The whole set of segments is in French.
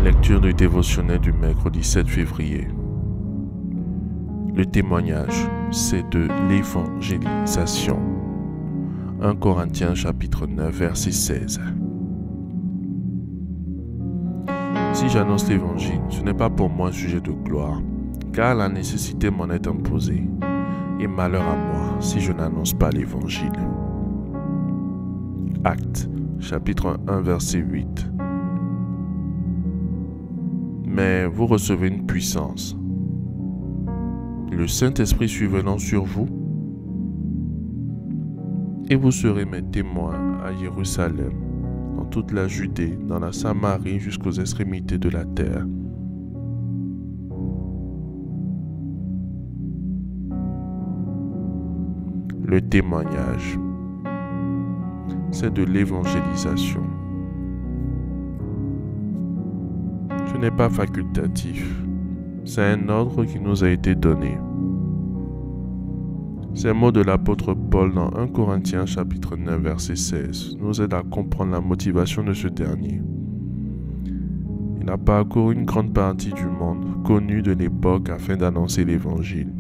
Lecture du dévotionnel du mercredi 7 février. Le témoignage, c'est de l'évangélisation. 1 Corinthiens chapitre 9 verset 16. Si j'annonce l'évangile, ce n'est pas pour moi un sujet de gloire, car la nécessité m'en est imposée, et malheur à moi si je n'annonce pas l'évangile. Actes chapitre 1 verset 8. Mais vous recevez une puissance. Le Saint-Esprit survenant sur vous, et vous serez mes témoins à Jérusalem, dans toute la Judée, dans la Samarie, jusqu'aux extrémités de la terre. Le témoignage, c'est de l'évangélisation. Ce n'est pas facultatif, c'est un ordre qui nous a été donné. Ces mots de l'apôtre Paul dans 1 Corinthiens chapitre 9 verset 16 nous aident à comprendre la motivation de ce dernier. Il a parcouru une grande partie du monde connu de l'époque afin d'annoncer l'évangile.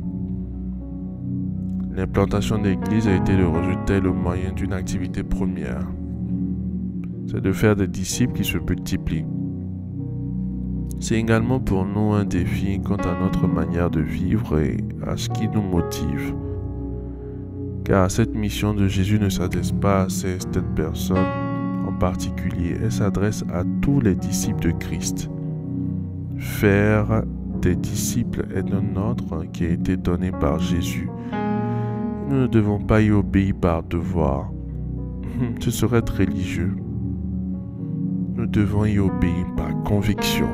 L'implantation d'église a été le résultat et le moyen d'une activité première. C'est de faire des disciples qui se multiplient. C'est également pour nous un défi quant à notre manière de vivre et à ce qui nous motive. Car cette mission de Jésus ne s'adresse pas à certaines personnes en particulier, elle s'adresse à tous les disciples de Christ. Faire des disciples est un ordre qui a été donné par Jésus. Nous ne devons pas y obéir par devoir. Ce serait être religieux. Nous devons y obéir par conviction.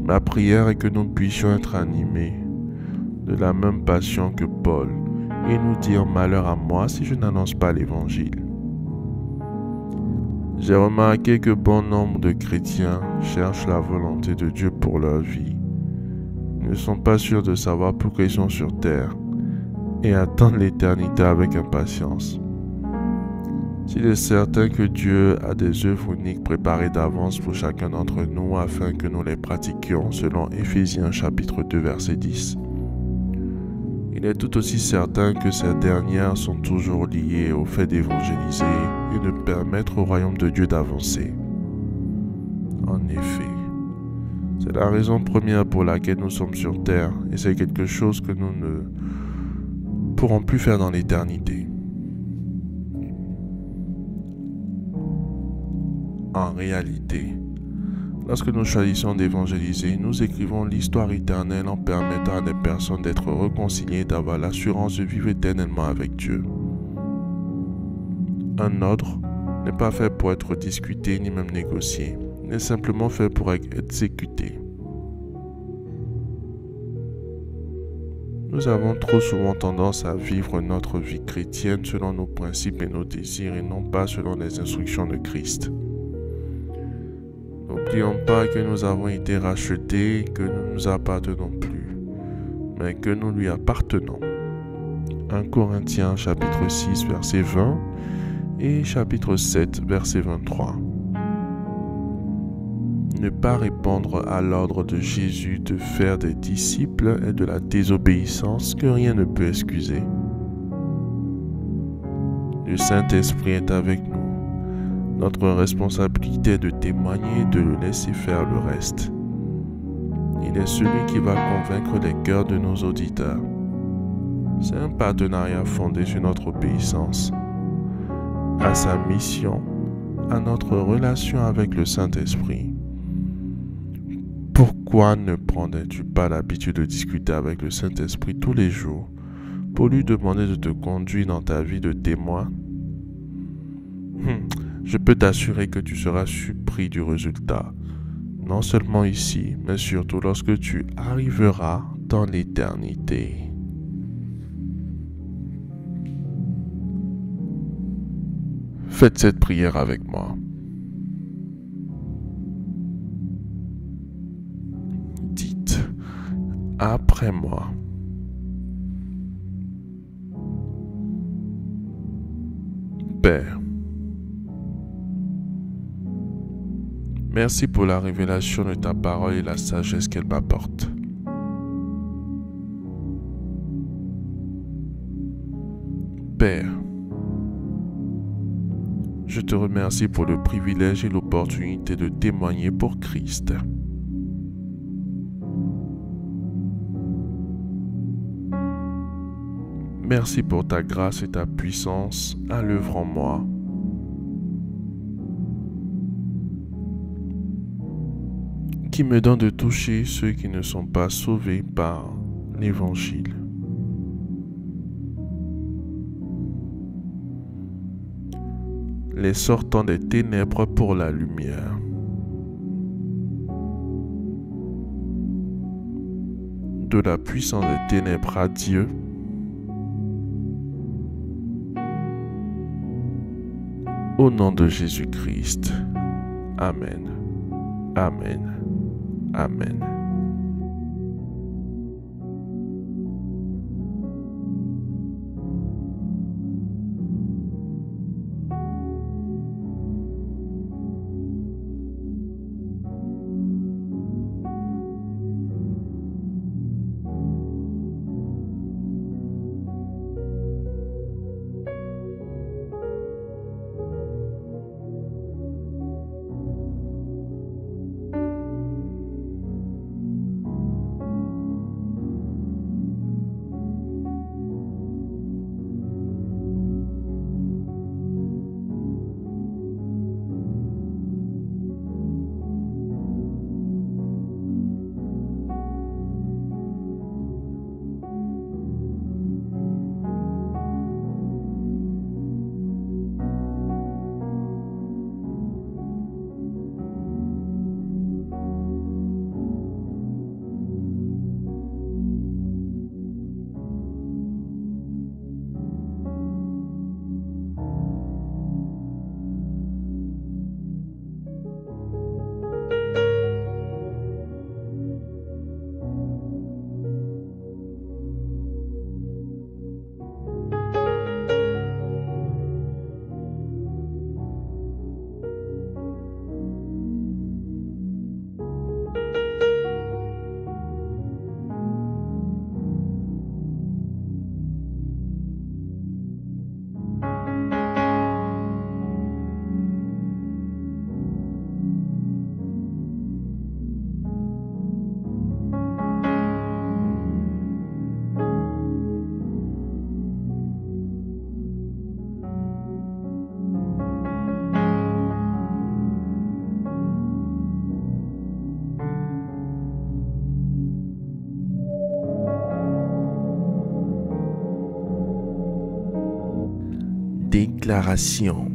Ma prière est que nous puissions être animés de la même passion que Paul et nous dire malheur à moi si je n'annonce pas l'évangile. J'ai remarqué que bon nombre de chrétiens cherchent la volonté de Dieu pour leur vie. Ils ne sont pas sûrs de savoir pourquoi ils sont sur terre et attendent l'éternité avec impatience. S'il est certain que Dieu a des œuvres uniques préparées d'avance pour chacun d'entre nous afin que nous les pratiquions selon Éphésiens chapitre 2 verset 10, il est tout aussi certain que ces dernières sont toujours liées au fait d'évangéliser et de permettre au royaume de Dieu d'avancer. En effet, c'est la raison première pour laquelle nous sommes sur terre et c'est quelque chose que nous ne pourrons plus faire dans l'éternité. En réalité, lorsque nous choisissons d'évangéliser, nous écrivons l'histoire éternelle en permettant à des personnes d'être réconciliées et d'avoir l'assurance de vivre éternellement avec Dieu. Un ordre n'est pas fait pour être discuté ni même négocié, il est simplement fait pour être exécuté. Nous avons trop souvent tendance à vivre notre vie chrétienne selon nos principes et nos désirs et non pas selon les instructions de Christ. N'oublions pas que nous avons été rachetés, que nous ne nous appartenons plus, mais que nous lui appartenons. 1 Corinthiens chapitre 6 verset 20 et chapitre 7 verset 23. Ne pas répondre à l'ordre de Jésus de faire des disciples est de la désobéissance que rien ne peut excuser. Le Saint-Esprit est avec nous. Notre responsabilité est de témoigner et de le laisser faire le reste. Il est celui qui va convaincre les cœurs de nos auditeurs. C'est un partenariat fondé sur notre obéissance à sa mission, à notre relation avec le Saint-Esprit. Pourquoi ne prendrais-tu pas l'habitude de discuter avec le Saint-Esprit tous les jours pour lui demander de te conduire dans ta vie de témoin? Je peux t'assurer que tu seras surpris du résultat, non seulement ici, mais surtout lorsque tu arriveras dans l'éternité. Faites cette prière avec moi. Dites après moi. Père, Merci pour la révélation de ta parole et la sagesse qu'elle m'apporte. Père, je te remercie pour le privilège et l'opportunité de témoigner pour Christ. Merci pour ta grâce et ta puissance à l'œuvre en moi. Qui me donne de toucher ceux qui ne sont pas sauvés par l'Évangile. Les sortant des ténèbres pour la lumière. De la puissance des ténèbres à Dieu. Au nom de Jésus-Christ. Amen. Amen. Amen. Déclaration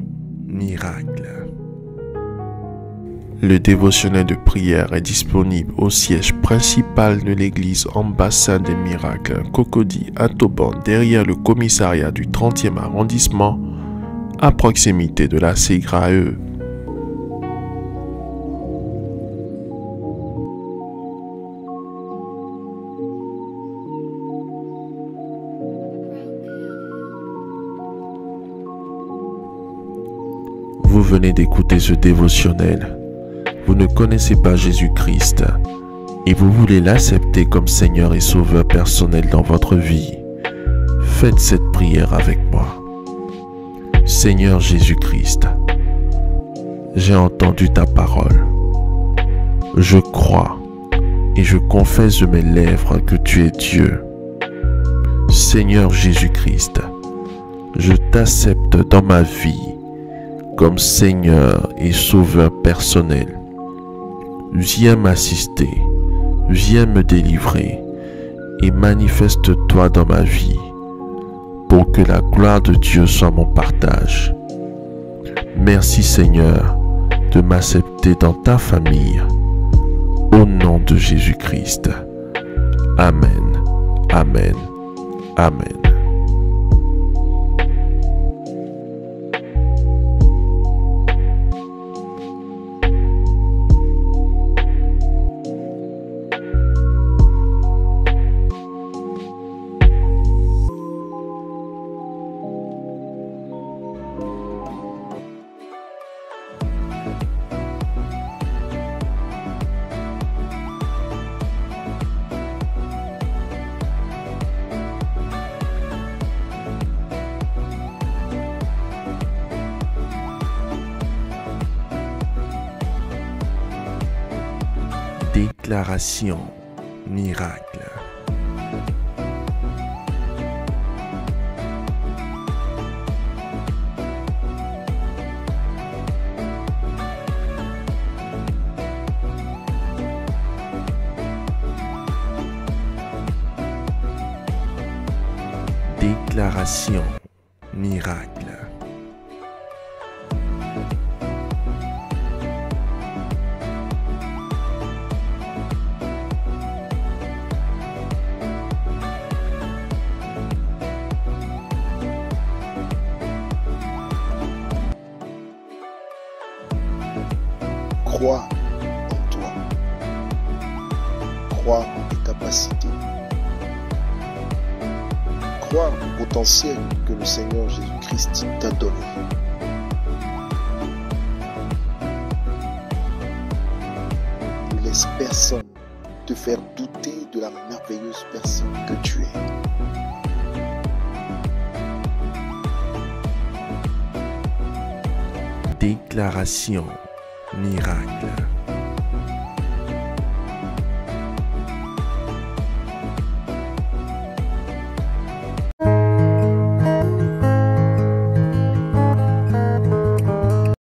miracle. Le dévotionnel de prière est disponible au siège principal de l'église Ambassade des Miracles, Cocody à Toban, derrière le commissariat du 30e arrondissement, à proximité de la CGRAE. Vous venez d'écouter ce dévotionnel. Vous ne connaissez pas Jésus-Christ et vous voulez l'accepter comme Seigneur et Sauveur personnel dans votre vie. Faites cette prière avec moi. Seigneur Jésus-Christ, j'ai entendu ta parole. Je crois et je confesse de mes lèvres que tu es Dieu. Seigneur Jésus-Christ, je t'accepte dans ma vie comme Seigneur et Sauveur personnel. Viens m'assister, viens me délivrer et manifeste-toi dans ma vie pour que la gloire de Dieu soit mon partage. Merci Seigneur de m'accepter dans ta famille. Au nom de Jésus-Christ. Amen. Amen. Amen. Déclaration miracle. Déclaration miracle. Crois en toi. Crois en tes capacités. Crois au potentiel que le Seigneur Jésus-Christ t'a donné. Ne laisse personne te faire douter de la merveilleuse personne que tu es. Déclaration miracle.